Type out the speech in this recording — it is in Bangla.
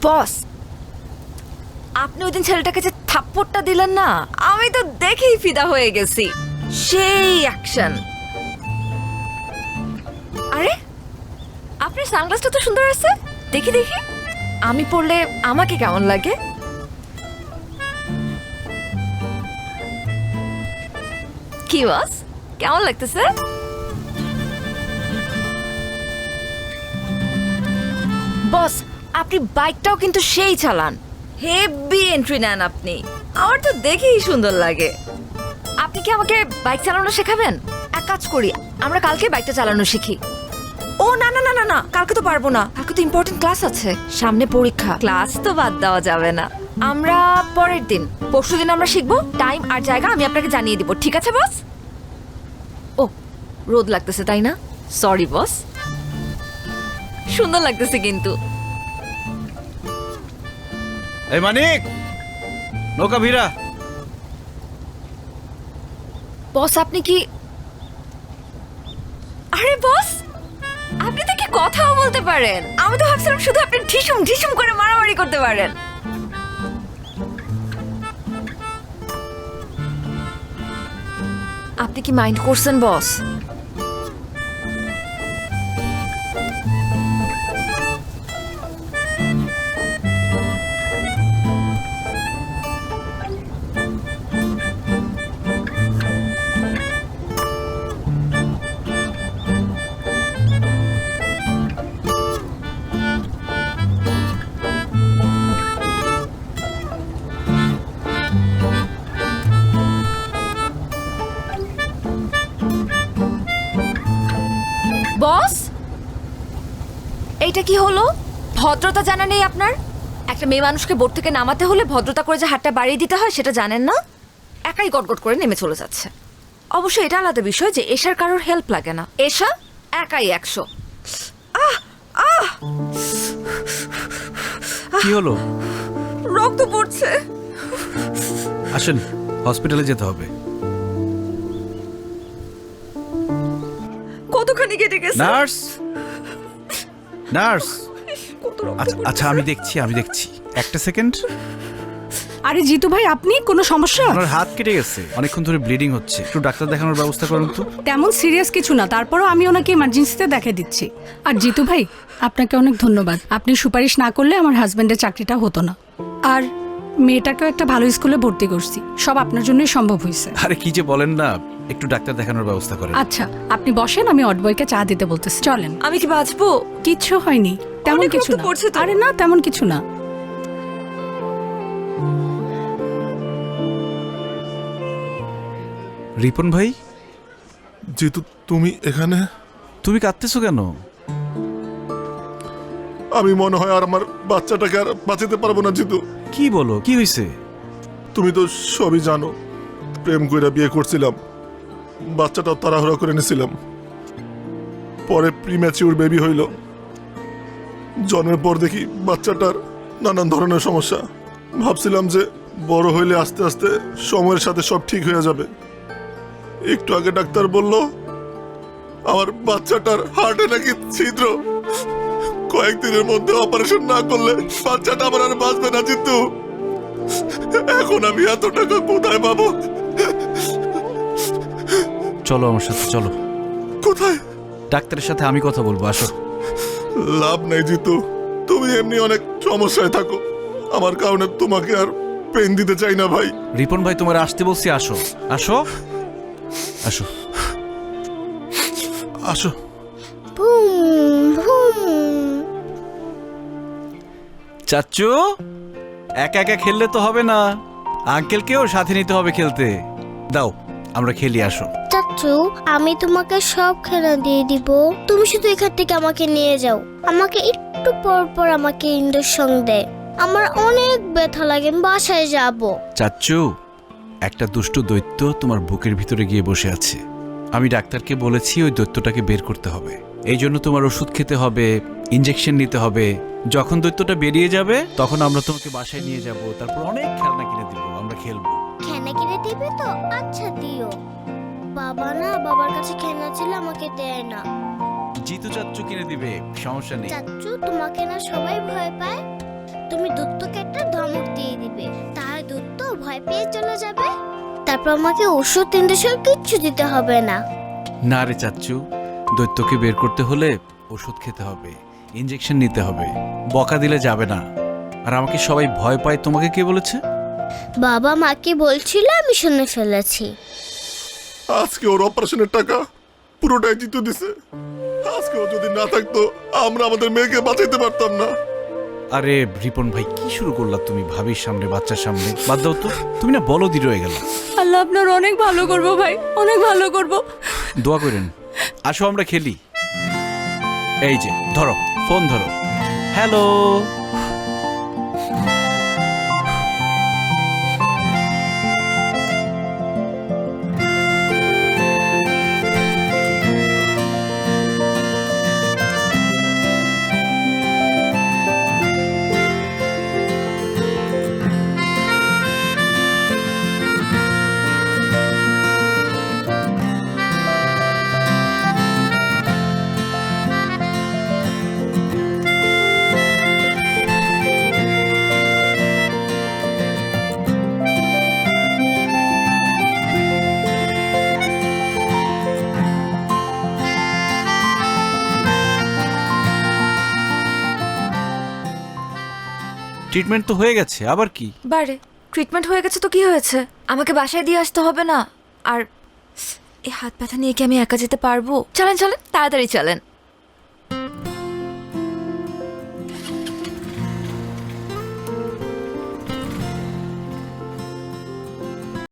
বস, আপনি ওই দিন ছেলেটাকে যে থাপ্পড়টা দিলেন না, আমি তো দেখেই ফিদা হয়ে গেছি। সেই অ্যাকশন। আরে আপনার সানগ্লাসটা তো সুন্দর আছে, দেখি দেখি আমি পরলে আমাকে কেমন লাগে। কি বস, কেমন লাগতেছে? বস, আপনি বাইকটাও কিন্তু সেই চালান, হেভি এন্ট্রি নেন আপনি। আমার তো দেখেই সুন্দর লাগে। আপনি কি আমাকে বাইক চালানো শেখাবেন? এক কাজ করি, আমরা কালকে বাইকটা চালানো শিখি। ও না না না না না, কালকে তো পারবো না, কালকে তো ইম্পর্টেন্ট ক্লাস আছে, সামনে পরীক্ষা। ক্লাস তো বাদ দেওয়া যাবে না, আমরা পরের দিন, পরশুদিন আমরা শিখবো। টাইম আর জায়গা আমি আপনাকে জানিয়ে দিব, ঠিক আছে বস? ও, রোদ লাগতেছে তাই না? Sorry boss. সুন্দর লাগতেছে কিন্তু। এই মানিক, নৌকা ভিড়া। বস আপনি কি, আরে বস আপনি তো কি কথাও বলতে পারেন। আমি তো ভাবছিলাম শুধু আপনি ঢিসুম ঢিসুম করে মারামারি করতে পারেন। আপনি কি মাইন্ড করছেন বস? বস এইটা কি হলো? ভদ্রতা জানা নেই আপনার? একটা মেয়ে মানুষকে বোট থেকে নামাতে হলে ভদ্রতা করে যে হাতটা বাড়িয়ে দিতে হয় সেটা জানেন না? একাই গটগট করে নেমে চলে যাচ্ছে। অবশ্য এটা আলাদা বিষয় যে এশার কারোর হেল্প লাগে না, এশা একাই 100। কি হলো? রক্ত পড়ছে। আসেন, হসপিটালে যেতে হবে। কতখানি কেটে গেছে? Nurse, nurse. কত রক্ত আচ্ছা পড়ছে। আচ্ছা, আমি দেখছি একটা সেকেন্ড। আরে জিতু ভাই, আপনি কোনো সমস্যা? আপনার হাত কেটে গেছে, অনেকক্ষণ ধরে ব্লিডিং হচ্ছে, একটু ডাক্তার দেখানোর ব্যবস্থা করুন তো। তেমন সিরিয়াস কিছু না, তারপরও আমি ওনাকে ইমার্জেন্সিতে দেখে দিচ্ছি। আর জিতু ভাই, আপনাকে অনেক ধন্যবাদ। আপনি সুপারিশ না করলে আমার হাজবেন্ডের চাকরিটা হতো না। আর মেয়েটাকেও একটা ভালো স্কুলে ভর্তি করছি, সব আপনার জন্যই সম্ভব হয়েছে। আরে কি যে বলেন না, একটু ডাক্তার দেখানোর ব্যবস্থা করেন। আচ্ছা আপনি বসেন, আমি অটবয়কে চা দিতে বলতেছি, চলেন। আমি কি বাঁচবো? কিচ্ছু হয়নি, তেমন অনেক কিছু রক্ত না। পড়ছে তো। আরে না, তেমন কিছু না। রিপন ভাই, জিতু, তুমি এখানে? তুমি কাঁদতেছো কেন? আমি মনে হয় আর আমার বাচ্চাটাকে আর বাঁচাতে পারবো না জিতু। কি বলো, কি হয়েছে? তুমি তো সবই জানো, প্রেম কইরা বিয়ে করছিলাম, বাচ্চাটাও তাড়াহুড়া করে নিয়েছিলাম। পরে প্রিম্যাচিউর বেবি হইল। জন্মের পর দেখি বাচ্চাটার নানান ধরনের সমস্যা। ভাবছিলাম যে বড় হইলে আস্তে আস্তে সময়ের সাথে সব ঠিক হয়ে যাবে। একটু আগে ডাক্তার বলল আমার বাচ্চাটার হার্টে নাকি ছিদ্র, কয়েকদিনের মধ্যে অপারেশন না করলে বাচ্চাটা আমার আর বাঁচবে না জিতু। এখন আমি এত টাকা কোথায় পাবো? চলো আমার সাথে, চলো। কোথায়? ডাক্তারের সাথে আমি কথা বলবো, আসো। লাভ নাই জিতু, তুমি এমনি অনেক সমস্যায় থাকো, আমার কারণে তোমাকে আর পেন দিতে চাই না ভাই। রিপন ভাই, তোমার আসতে বলছি, আসো আসো আসো আসো। চাচ্চু, একা একা খেললে তো হবে না, আঙ্কেলকেও সাথে নিতে হবে খেলতে। দাও আমরা খেলি, আসো। চাচু, আমি তোমাকে সব খেলা দিয়ে দিব, তুমি শুধু এখান থেকে আমাকে নিয়ে যাও। আমাকে একটু পর পর আমাকে ইঞ্জেকশন দেয়, আমার অনেক ব্যথা লাগে, আমি বাসায় যাব। চাচ্চু, একটা দুষ্ট দৈত্য তোমার বুকের ভিতরে গিয়ে বসে আছে। আমি ডাক্তারকে বলেছি ওই দৈত্যটাকে বের করতে হবে, এই জন্য তোমার ওষুধ খেতে হবে, ইঞ্জেকশন নিতে হবে। যখন দৈত্যটা বেরিয়ে যাবে তখন আমরা তোমাকে বাসায় নিয়ে যাব, তারপর অনেক খেলনা কিনে দিব, আমরা খেলবো। খেলনা কিনে দিবে তো? আচ্ছা দিও। বাবা না, বাবার কাছে খেলনা ছিল, আমাকে দেয় না। জিতু চাচ্চু কিনে দিবে, সমস্যা নেই। চাচু, তোমাকে না সবাই ভয় পায়? তুমি দত্তকে একটা ধমক দিয়ে দিবে, তাহলে দত্ত ভয় পেয়ে চলে যাবে। তারপর আমাকে ওষুধ ইঞ্জেকশন কিচ্ছু দিতে হবে না। না রে চাচ্চু, দৈত্যকে বের করতে হলে ওষুধ খেতে হবে, ইঞ্জেকশন নিতে হবে, বকা দিলে যাবে না। আর আমাকে সবাই ভয় পায়, তোমাকে কে বলেছে? বাবা মাকে বলছিল, আমি শুনে ফেলেছি। আজকে ওর অপারেশনের টাকা পুরোটাই জিতু দিছে। আজকে ও যদি না থাকতো আমরা আমাদের মেয়েকে বাঁচাইতে পারতাম না। আরে রিপন ভাই, কি শুরু করলা তুমি ভাবির সামনে, বাচ্চার সামনে? বাদ দাও তো, তুমি না বলদি রয়ে গেল। আল্লাহ আপনার অনেক ভালো করবো ভাই, অনেক ভালো করবো। দোয়া করেন। আসো আমরা খেলি। এই যে ধরো, ফোন ধরো। হ্যালো। ট্রিটমেন্ট তো হয়ে গেছে, আবার কি? বারে ট্রিটমেন্ট হয়ে গেছে তো কি হয়েছে? আমাকে বাসায় দিয়ে আসতে হবে না? আর এই হাত ব্যথা নিয়ে কি আমি একা যেতে পারবো? চলেন চলেন, তাড়াতাড়ি চলেন।